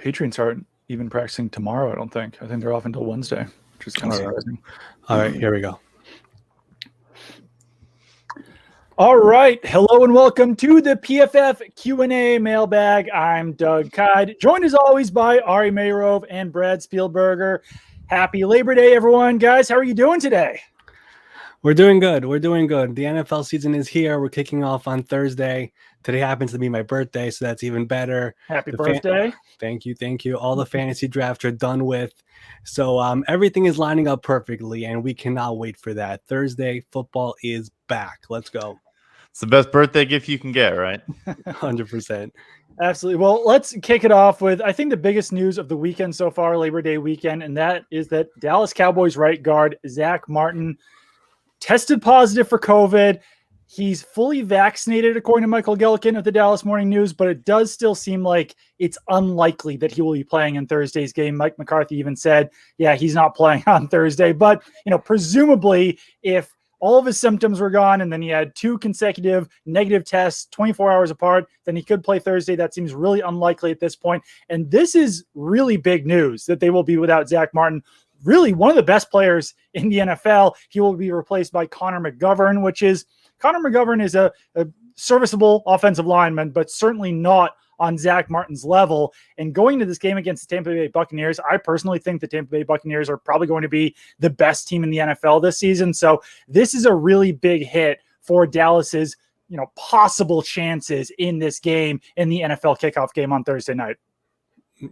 Patriots aren't even practicing tomorrow, I don't think. I think they're off until Wednesday, which is kind of surprising. All right, here we go. All right. Hello and welcome to the PFF Q&A Mailbag. I'm Doug Kyed, joined as always by Ari Meirov and Brad Spielberger. Happy Labor Day, everyone. Guys, how are you doing today? We're doing good. The NFL season is here. We're kicking off on Thursday. Today happens to be my birthday, so that's even better. Happy birthday. Thank you. All the fantasy drafts are done with. So everything is lining up perfectly, and we cannot wait for that. Thursday, football is back. Let's go. It's the best birthday gift you can get, right? 100%. Absolutely. Well, let's kick it off with, I think, the biggest news of the weekend so far, Labor Day weekend, and that is that Dallas Cowboys right guard Zeke Martin tested positive for COVID. He's fully vaccinated, according to Michael Gelkin of the Dallas Morning News, but it does still seem like it's unlikely that he will be playing in Thursday's game. Mike McCarthy even said, yeah, he's not playing on Thursday. But, presumably if all of his symptoms were gone and then he had 2 consecutive negative tests 24 hours apart, then he could play Thursday. That seems really unlikely at this point. And this is really big news that they will be without Zeke Martin. Really one of the best players in the NFL. He will be replaced by Connor McGovern, Connor McGovern is a serviceable offensive lineman, but certainly not on Zeke Martin's level. And going to this game against the Tampa Bay Buccaneers, I personally think the Tampa Bay Buccaneers are probably going to be the best team in the NFL this season. So this is a really big hit for Dallas's, possible chances in this game, in the NFL kickoff game on Thursday night.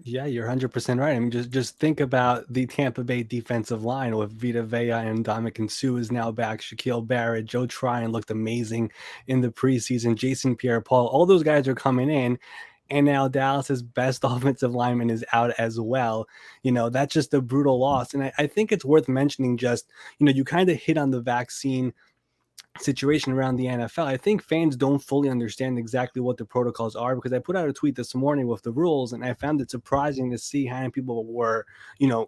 Yeah, you're 100% right. I mean, just think about the Tampa Bay defensive line with Vita Vea and Ndamukong Suh is now back. Shaquille Barrett, Joe Tryon looked amazing in the preseason. Jason Pierre-Paul, all those guys are coming in. And now Dallas's best offensive lineman is out as well. That's just a brutal loss. And I think it's worth mentioning just, you kind of hit on the vaccine situation around the NFL. I think fans don't fully understand exactly what the protocols are, because I put out a tweet this morning with the rules and I found it surprising to see how many people were,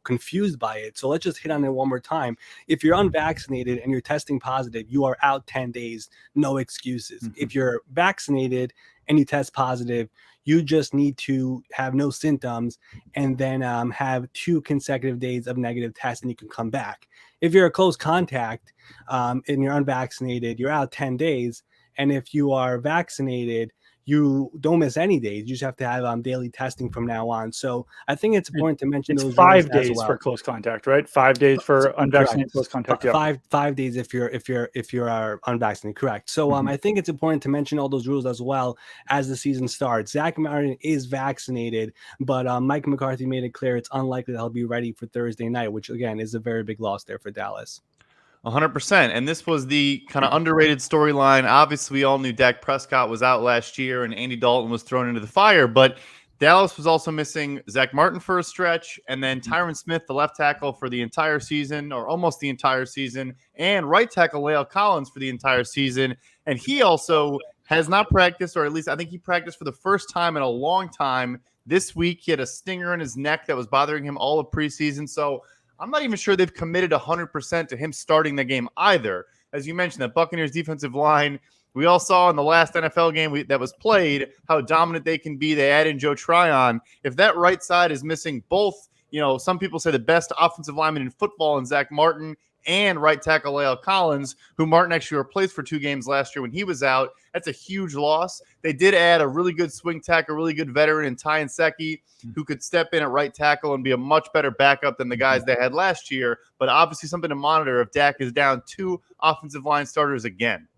confused by it. So let's just hit on it one more time. If you're unvaccinated and you're testing positive, you are out 10 days, no excuses. Mm-hmm. If you're vaccinated and you test positive, you just need to have no symptoms and then have 2 consecutive days of negative tests and you can come back. If you're a close contact and you're unvaccinated, you're out 10 days. And if you are vaccinated, you don't miss any days. You just have to have daily testing from now on. So I think it's important to mention those 5 days for close contact, right? 5 days for unvaccinated close contact. Yeah. Five days if you are unvaccinated, correct. So I think it's important to mention all those rules as well as the season starts. Zeke Martin is vaccinated, but Mike McCarthy made it clear it's unlikely that he'll be ready for Thursday night, which again is a very big loss there for Dallas. 100%. And this was the kind of underrated storyline. Obviously, we all knew Dak Prescott was out last year and Andy Dalton was thrown into the fire, but Dallas was also missing Zeke Martin for a stretch, and then Tyron Smith, the left tackle, for the entire season, or almost the entire season, and right tackle La'el Collins for the entire season. And he also has not practiced, or at least I think he practiced for the first time in a long time this week. He had a stinger in his neck that was bothering him all of preseason. So I'm not even sure they've committed 100% to him starting the game either. As you mentioned, that Buccaneers defensive line, we all saw in the last NFL game that was played how dominant they can be. They add in Joe Tryon. If that right side is missing both, some people say the best offensive lineman in football in Zeke Martin and right tackle La'el Collins, who Martin actually replaced for 2 games last year when he was out. That's a huge loss. They did add a really good swing tackle, a really good veteran in Ty Nsekhe, who could step in at right tackle and be a much better backup than the guys they had last year. But obviously something to monitor if Dak is down 2 offensive line starters again.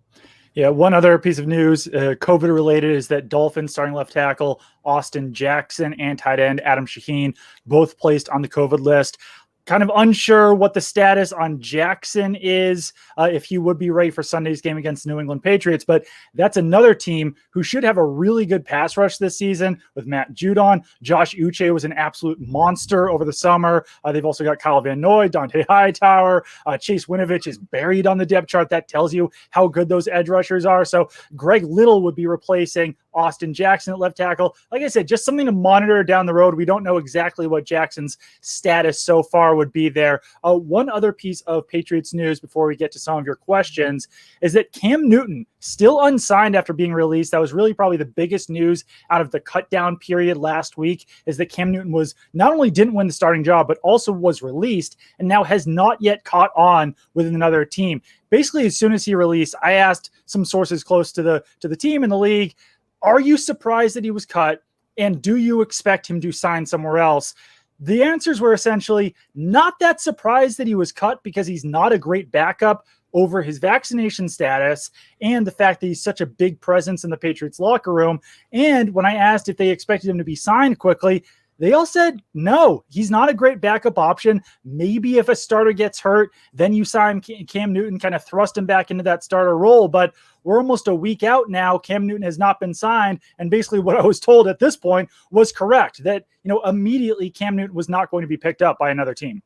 Yeah, one other piece of news, COVID-related, is that Dolphins starting left tackle Austin Jackson and tight end Adam Shaheen both placed on the COVID list. Kind of unsure what the status on Jackson is, if he would be ready for Sunday's game against the New England Patriots. But that's another team who should have a really good pass rush this season with Matt Judon. Josh Uche was an absolute monster over the summer. They've also got Kyle Van Noy, Dante Hightower. Chase Winovich is buried on the depth chart. That tells you how good those edge rushers are. So Greg Little would be replacing Austin Jackson at left tackle. Like I said, just something to monitor down the road. We don't know exactly what Jackson's status so far would be there. One other piece of Patriots news before we get to some of your questions is that Cam Newton, still unsigned after being released. That was really probably the biggest news out of the cut down period last week, is that Cam Newton was not only didn't win the starting job, but also was released and now has not yet caught on with another team. Basically, as soon as he released, I asked some sources close to the team in the league, are you surprised that he was cut? And do you expect him to sign somewhere else? The answers were essentially not that surprised that he was cut because he's not a great backup over his vaccination status and the fact that he's such a big presence in the Patriots locker room. And when I asked if they expected him to be signed quickly, they all said, no, he's not a great backup option. Maybe if a starter gets hurt, then you sign Cam Newton, kind of thrust him back into that starter role. But we're almost a week out now. Cam Newton has not been signed. And basically what I was told at this point was correct, that, immediately Cam Newton was not going to be picked up by another team.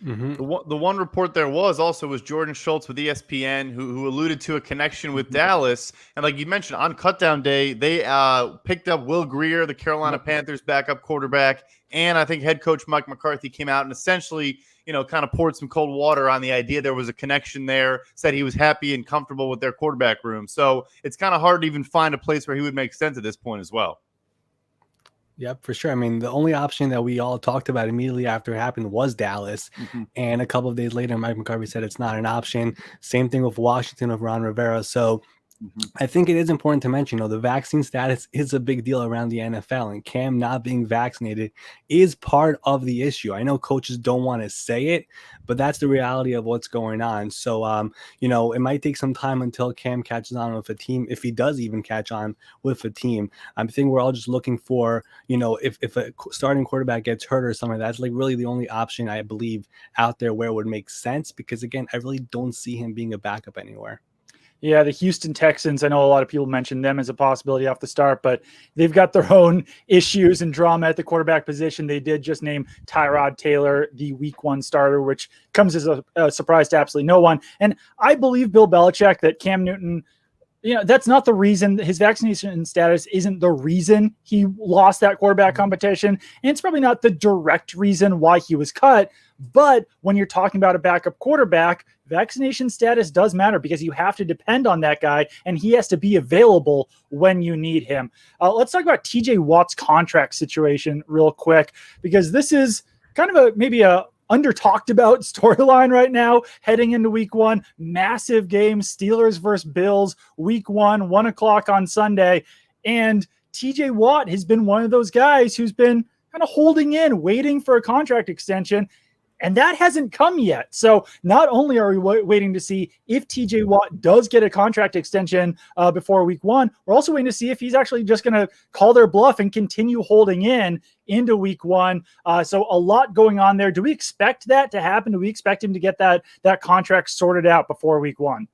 Mm-hmm. The one report there was Jordan Schultz with ESPN who alluded to a connection with Dallas. And like you mentioned, on cutdown day, they picked up Will Grier, the Carolina Panthers backup quarterback. And I think head coach Mike McCarthy came out and essentially, kind of poured some cold water on the idea there was a connection there, said he was happy and comfortable with their quarterback room. So it's kind of hard to even find a place where he would make sense at this point as well. Yep, for sure. I mean, the only option that we all talked about immediately after it happened was Dallas. And a couple of days later, Mike McCarthy said it's not an option. Same thing with Washington of Ron Rivera. So I think it is important to mention, the vaccine status is a big deal around the NFL, and Cam not being vaccinated is part of the issue. I know coaches don't want to say it, but that's the reality of what's going on. So, it might take some time until Cam catches on with a team, if he does even catch on with a team. I think we're all just looking for, if a starting quarterback gets hurt or something, that's like really the only option I believe out there where it would make sense, because again, I really don't see him being a backup anywhere. Yeah, the Houston Texans, I know a lot of people mentioned them as a possibility off the start, but they've got their own issues and drama at the quarterback position. They did just name Tyrod Taylor the week 1 starter, which comes as a surprise to absolutely no one. And I believe Bill Belichick that Cam Newton, that's not the reason. His vaccination status isn't the reason he lost that quarterback competition. And it's probably not the direct reason why he was cut. But when you're talking about a backup quarterback, vaccination status does matter because you have to depend on that guy and he has to be available when you need him. Let's talk about TJ Watt's contract situation real quick, because this is kind of maybe a under talked about storyline right now heading into week 1. Massive game, Steelers versus Bills, week 1, 1:00 on Sunday. And TJ Watt has been one of those guys who's been kind of holding in, waiting for a contract extension. And that hasn't come yet. So not only are we waiting to see if TJ Watt does get a contract extension before week 1, we're also waiting to see if he's actually just going to call their bluff and continue holding in into week 1. So a lot going on there. Do we expect that to happen? Do we expect him to get that contract sorted out before week 1?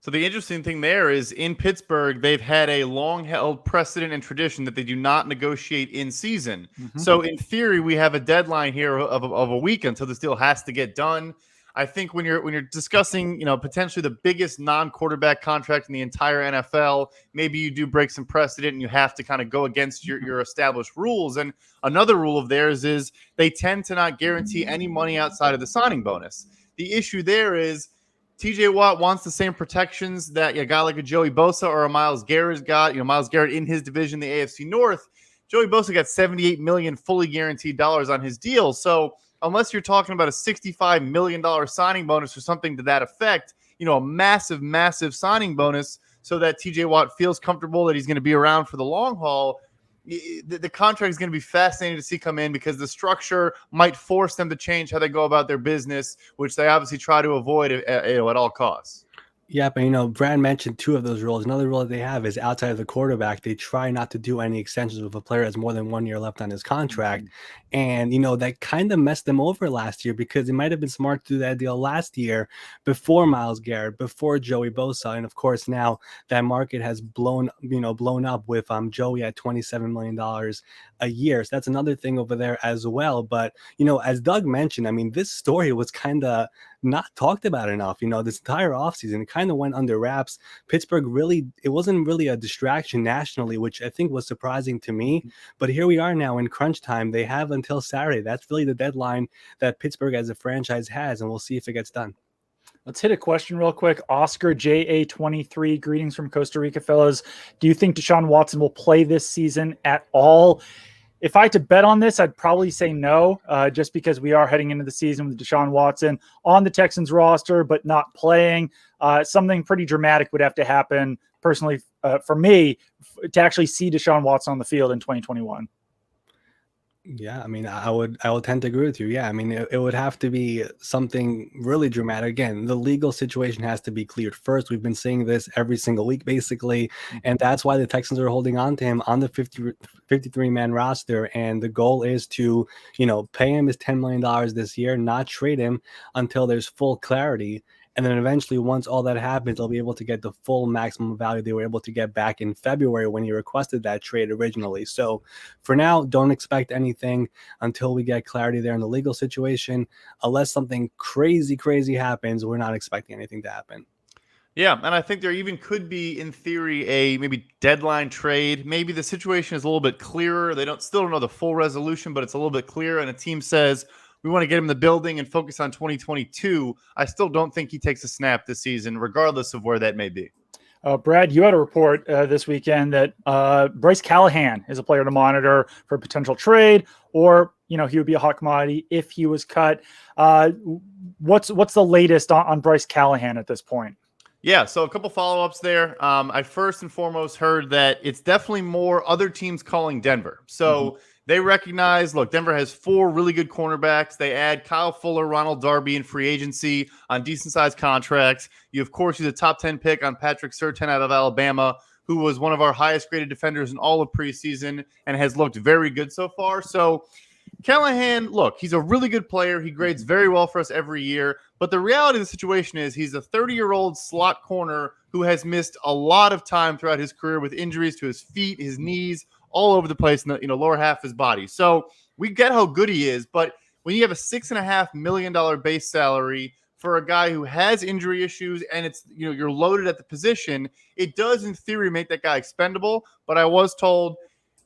So the interesting thing there is in Pittsburgh, they've had a long-held precedent and tradition that they do not negotiate in season. So in theory, we have a deadline here of a week until this deal has to get done. I think when you're discussing, potentially the biggest non-quarterback contract in the entire NFL, maybe you do break some precedent and you have to kind of go against your established rules. And another rule of theirs is they tend to not guarantee any money outside of the signing bonus. The issue there is TJ Watt wants the same protections that a guy like a Joey Bosa or a Myles Garrett's got. Myles Garrett in his division, the AFC North. Joey Bosa got $78 million fully guaranteed dollars on his deal. So unless you're talking about a $65 million signing bonus or something to that effect, a massive, massive signing bonus so that TJ Watt feels comfortable that he's going to be around for the long haul, the contract is going to be fascinating to see come in, because the structure might force them to change how they go about their business, which they obviously try to avoid at all costs. Yeah, but Brad mentioned 2 of those rules. Another rule that they have is outside of the quarterback, they try not to do any extensions if a player has more than 1 year left on his contract. And, that kind of messed them over last year, because it might have been smart to do that deal last year before Myles Garrett, before Joey Bosa. And of course, now that market has blown up with Joey at $27 million a year. So that's another thing over there as well. But, as Doug mentioned, I mean, this story was kind of not talked about enough. This entire offseason, it kind of went under wraps. Pittsburgh it wasn't really a distraction nationally, which I think was surprising to me. But here we are now in crunch time. They have until Saturday. That's really the deadline that Pittsburgh as a franchise has, and we'll see if it gets done. Let's hit a question real quick. Oscar JA23, greetings from Costa Rica, fellas. Do you think Deshaun Watson will play this season at all? If I had to bet on this, I'd probably say no, just because we are heading into the season with Deshaun Watson on the Texans roster, but not playing. Something pretty dramatic would have to happen, personally, for me, to actually see Deshaun Watson on the field in 2021. Yeah, I mean, I would tend to agree with you. Yeah, I mean, it would have to be something really dramatic. Again, the legal situation has to be cleared first. We've been saying this every single week, basically, and that's why the Texans are holding on to him on the 53-man roster. And the goal is to, pay him his $10 million this year, not trade him until there's full clarity. And then eventually, once all that happens, they'll be able to get the full maximum value they were able to get back in February when he requested that trade originally. So for now, don't expect anything until we get clarity there in the legal situation. Unless something crazy happens, we're not expecting anything to happen. Yeah, and I think there even could be, in theory, a maybe deadline trade. Maybe the situation is a little bit clearer. They still don't know the full resolution, but it's a little bit clearer, and a team says, we want to get him in the building and focus on 2022. I still don't think he takes a snap this season, regardless of where that may be. Brad, you had a report this weekend that Bryce Callahan is a player to monitor for a potential trade, or he would be a hot commodity if he was cut. What's the latest on Bryce Callahan at this point? Yeah, so a couple follow-ups there. I first and foremost heard that it's definitely more other teams calling Denver. So they recognize, look, Denver has 4 really good cornerbacks. They add Kyle Fuller, Ronald Darby in free agency on decent-sized contracts. You, of course, use a top 10 pick on Patrick Surtain out of Alabama, who was one of our highest-graded defenders in all of preseason and has looked very good so far. So Callahan, look, he's a really good player. He grades very well for us every year. But the reality of the situation is he's a 30-year-old slot corner who has missed a lot of time throughout his career with injuries to his feet, his knees, all over the place in the lower half of his body. So we get how good he is, but when you have a $6.5 million base salary for a guy who has injury issues and it's you're loaded at the position, it does in theory make that guy expendable. But I was told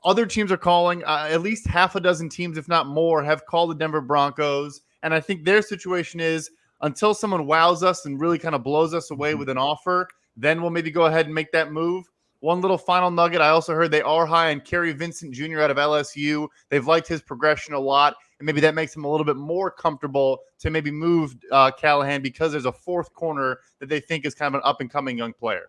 other teams are calling, at least half a dozen teams, if not more, have called the Denver Broncos. And I think their situation is until someone wows us and really kind of blows us away with an offer, then we'll maybe go ahead and make that move. One little final nugget, I also heard they are high on Kerry Vincent Jr. out of LSU. They've liked his progression a lot, and maybe that makes him a little bit more comfortable to maybe move Callahan because there's a 4th corner that they think is kind of an up-and-coming young player.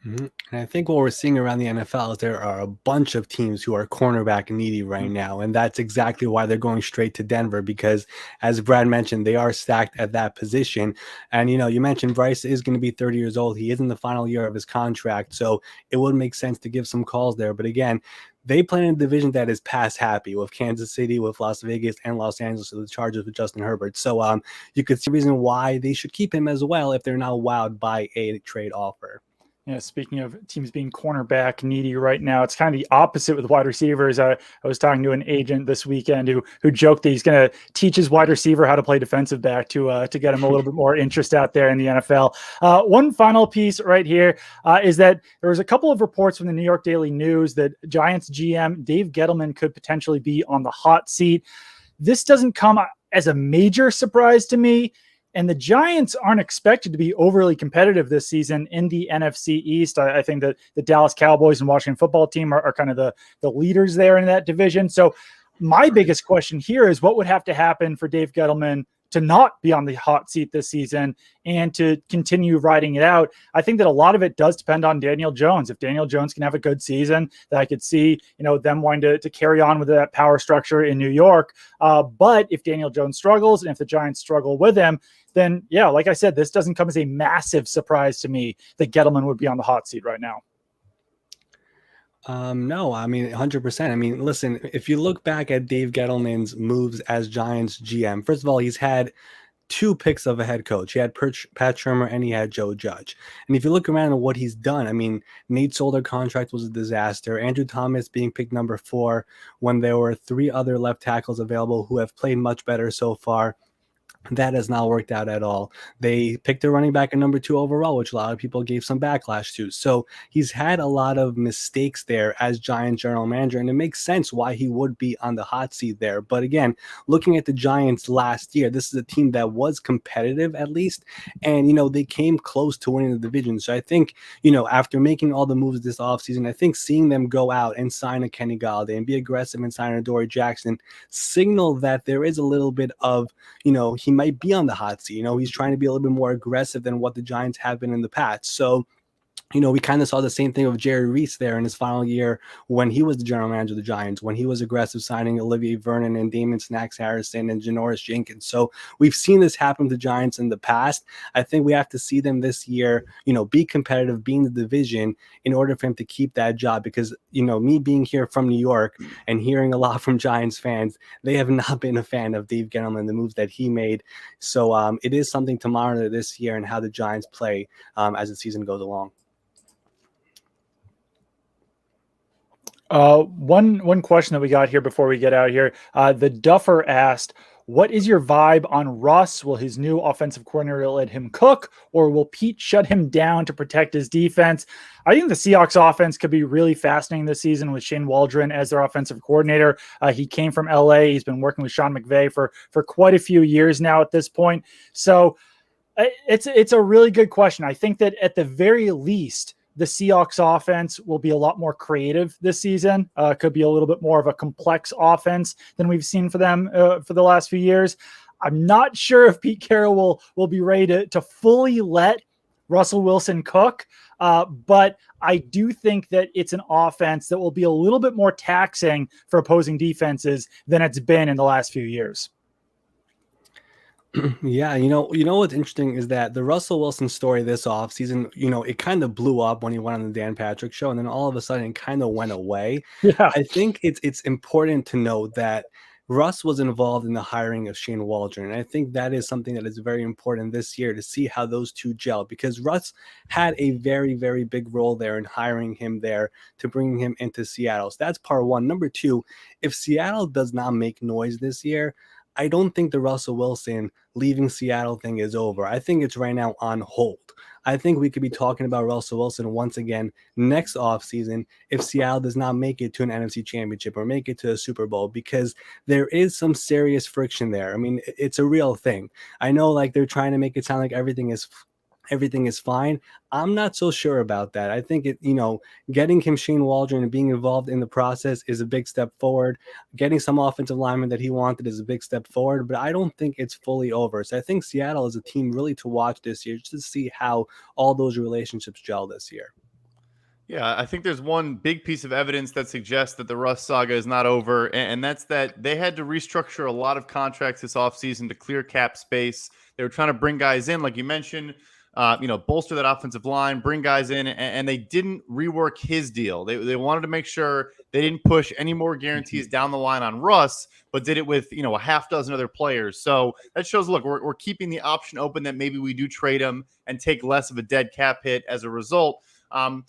And I think what we're seeing around the NFL is there are a bunch of teams who are cornerback needy right now. And that's exactly why they're going straight to Denver, because as Brad mentioned, they are stacked at that position. And, you mentioned Bryce is going to be 30 years old. He is in the final year of his contract. So it would make sense to give some calls there. But again, they play in a division that is pass happy with Kansas City, with Las Vegas, and Los Angeles, with the Chargers with Justin Herbert. So you could see a reason why they should keep him as well if they're not wowed by a trade offer. Yeah, speaking of teams being cornerback needy right now, it's kind of the opposite with wide receivers. I was talking to an agent this weekend who joked that he's going to teach his wide receiver how to play defensive back to get him a little bit more interest out there in the NFL. One final piece right here is that there was a couple of reports from the New York Daily News that Giants GM Dave Gettleman could potentially be on the hot seat. This doesn't come as a major surprise to me. And the Giants aren't expected to be overly competitive this season in the NFC East. I think that the Dallas Cowboys and Washington football team are kind of the leaders there in that division. So my biggest question here is what would have to happen for Dave Gettleman to not be on the hot seat this season and to continue riding it out. I think that a lot of it does depend on Daniel Jones. If Daniel Jones can have a good season, that I could see, them wanting to carry on with that power structure in New York. But if Daniel Jones struggles and if the Giants struggle with him, then yeah, like I said, this doesn't come as a massive surprise to me that Gettleman would be on the hot seat right now. No, I mean, 100%. I mean, listen, if you look back at Dave Gettleman's moves as Giants GM, first of all, he's had two picks of a head coach. He had Pat Shermer and he had Joe Judge. And if you look around at what he's done, I mean, Nate Solder contract was a disaster. Andrew Thomas being picked number 4 when there were 3 other left tackles available who have played much better so far. That has not worked out at all. They picked a running back at number 2 overall, which a lot of people gave some backlash to. So he's had a lot of mistakes there as Giants general manager, and it makes sense why he would be on the hot seat there. But again, looking at the Giants last year, this is a team that was competitive at least, and, you know, they came close to winning the division. So I think, you know, after making all the moves this offseason, I think seeing them go out and sign a Kenny Galladay and be aggressive and sign a Dory Jackson signal that there is a little bit of, you know, he might be on the hot seat. You know, he's trying to be a little bit more aggressive than what the Giants have been in the past. So, you know, we kind of saw the same thing with Jerry Reese there in his final year when he was the general manager of the Giants, when he was aggressive signing Olivier Vernon and Damon Snacks Harrison and Janoris Jenkins. So we've seen this happen to the Giants in the past. I think we have to see them this year, you know, be competitive, be in the division in order for him to keep that job. Because, you know, me being here from New York and hearing a lot from Giants fans, they have not been a fan of Dave Gettleman, the moves that he made. So it is something to monitor this year and how the Giants play as the season goes along. One question that we got here before we get out here, the Duffer asked, what is your vibe on Russ? Will his new offensive coordinator let him cook, or will Pete shut him down to protect his defense? I think the Seahawks offense could be really fascinating this season with Shane Waldron as their offensive coordinator. He came from LA. He's been working with Sean McVay for quite a few years now at this point. So it's a really good question. I think that at the very least, the Seahawks offense will be a lot more creative this season. Could be a little bit more of a complex offense than we've seen for them for the last few years. I'm not sure if Pete Carroll will be ready to fully let Russell Wilson cook, but I do think that it's an offense that will be a little bit more taxing for opposing defenses than it's been in the last few years. Yeah, you know what's interesting is that the Russell Wilson story this offseason, you know, it kind of blew up when he went on the Dan Patrick show, and then all of a sudden it kind of went away. Yeah. I think it's important to note that Russ was involved in the hiring of Shane Waldron, and I think that is something that is very important this year to see how those two gel, because Russ had a very, very big role there in hiring him there to bring him into Seattle. So that's part one. Number two, if Seattle does not make noise this year, I don't think the Russell Wilson leaving Seattle thing is over. I think it's right now on hold. I think we could be talking about Russell Wilson once again next offseason if Seattle does not make it to an NFC championship or make it to a Super Bowl, because there is some serious friction there. I mean, it's a real thing. I know, like, they're trying to make it sound like everything is fine. I'm not so sure about that. I think getting him Shane Waldron and being involved in the process is a big step forward. Getting some offensive linemen that he wanted is a big step forward, but I don't think it's fully over. So I think Seattle is a team really to watch this year, just to see how all those relationships gel this year. Yeah, I think there's one big piece of evidence that suggests that the Russ saga is not over, and that's that they had to restructure a lot of contracts this offseason to clear cap space. They were trying to bring guys in, like you mentioned, bolster that offensive line, bring guys in, and they didn't rework his deal. They wanted to make sure they didn't push any more guarantees down the line on Russ, but did it with, a half dozen other players. So that shows, look, we're keeping the option open that maybe we do trade him and take less of a dead cap hit as a result. I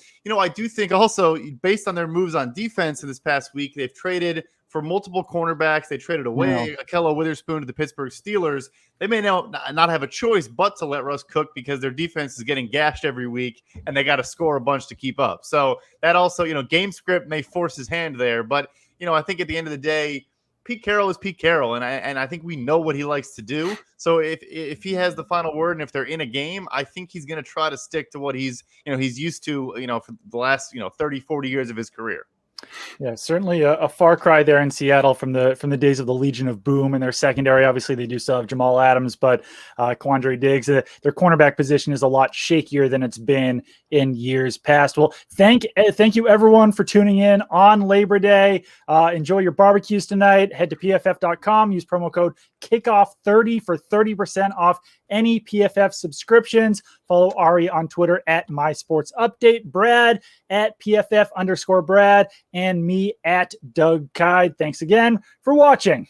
do think also, based on their moves on defense in this past week, they've traded for multiple cornerbacks. They traded away Ahkello Witherspoon to the Pittsburgh Steelers. They may now not have a choice but to let Russ cook because their defense is getting gashed every week and they got to score a bunch to keep up. So that also, game script may force his hand there. But, I think at the end of the day, Pete Carroll is Pete Carroll, and I think we know what he likes to do. So if he has the final word and if they're in a game, I think he's going to try to stick to what he's used to, for the last, 30, 40 years of his career. Yeah, certainly a far cry there in Seattle from the days of the Legion of Boom in their secondary. Obviously, they do still have Jamal Adams, but Quandre Diggs, their cornerback position is a lot shakier than it's been in years past. Well, thank you everyone for tuning in on Labor Day. Enjoy your barbecues tonight. Head to pff.com. Use promo code KICKOFF30 for 30% off any PFF subscriptions. Follow Ari on Twitter at MySportsUpdate, Brad at PFF_Brad, and me at Doug Kyed. Thanks again for watching.